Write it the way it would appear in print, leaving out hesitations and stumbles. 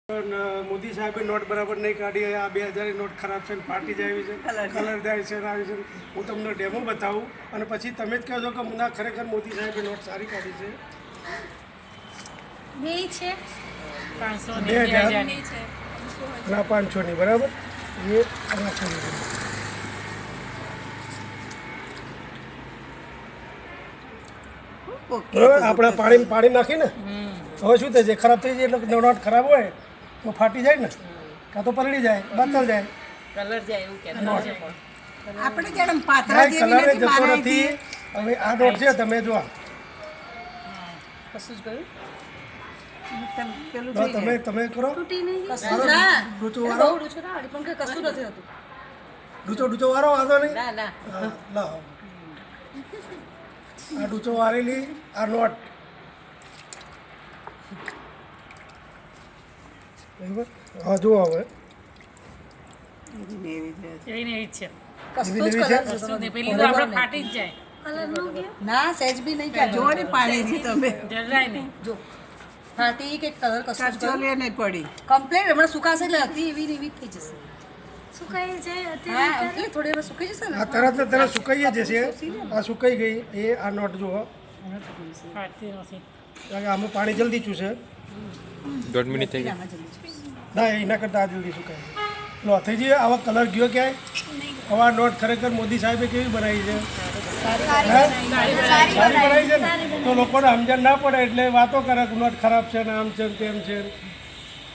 મોદી સાહેબે નોટ બરાબર નહીં કાઢી. આ 2000 નોટ ખરાબ છે, ફાટી જાય છે, કલર જાય છે, આવી છે. હું તમને ડેમો બતાવું અને પછી તમે જ કહો છો કે ના ખરેખર મોદી સાહેબે નોટ સારી કાઢી છે. બે છે 2000 ના 500ની બરાબર. એ 500ની આપણે પાણી નાખીને હવે શું થાય છે, ખરાબ થઈ જાય એટલે નોટ ખરાબ હોય તો ફાટી જાય ને, કાં તો પલળી જાય, બદલ જાય, કલર જાય એવું કે આપણે જેમ પાતળા જેવી કલર નથી જતો બનાવી નથી. હવે આ નોટ છે, તમે જો કશું જ ગયું પેલું તો તમે કરો તૂટી નહીં કશું ના ડૂચો વાળો, બહુ ડૂચો ના પણ કે કશું નથી હતું ડૂચો વાળો વાંધો નહીં. ના ના હા, લાવો આ ડૂચો વાળેલી આ નોટ બરાબર. હા જુઓ હવે એવી ને એવી જ છે કશું જ એવી કલર છે? કશું નહીં પેલી તો આપણે ફાટી જ જાય કલર નો ગયો ના સહેજ બી નહીં ક્યાં જો ને પાણીથી તમે જરાય નહીં જો ફાટી કે કલર કશું જ કચોલે નહીં પડી કમ્પ્લેટ હમણાં સુકાશે એટલે હતી એવી ને એવી જ થઈ જશે સુકાઈ જાય હા અત્યારે એટલે થોડી વાર સુકાઈ જશે ને આ તરત ને તરત સુકાઈ જશે. આ સુકાઈ ગઈ એ આ નોટ જુઓ, ફાટતી નથી કારણ કે આમાં પાણી જલ્દી ચૂસે. 1.5 મિનિટ થઈ ગઈ. ના એના કરતાં આ જલ્દી સુકાય. લો થઈ જઈએ. આવા કલર ગયો ક્યાંય? આવા નોટ ખરેખર મોદી સાહેબે કેવી બનાવી છે? સારી બનાવી છે ને, તો લોકોને સમજણ ના પડે એટલે વાતો કરે કે નોટ ખરાબ છે ને આમ છે ને તેમ છે.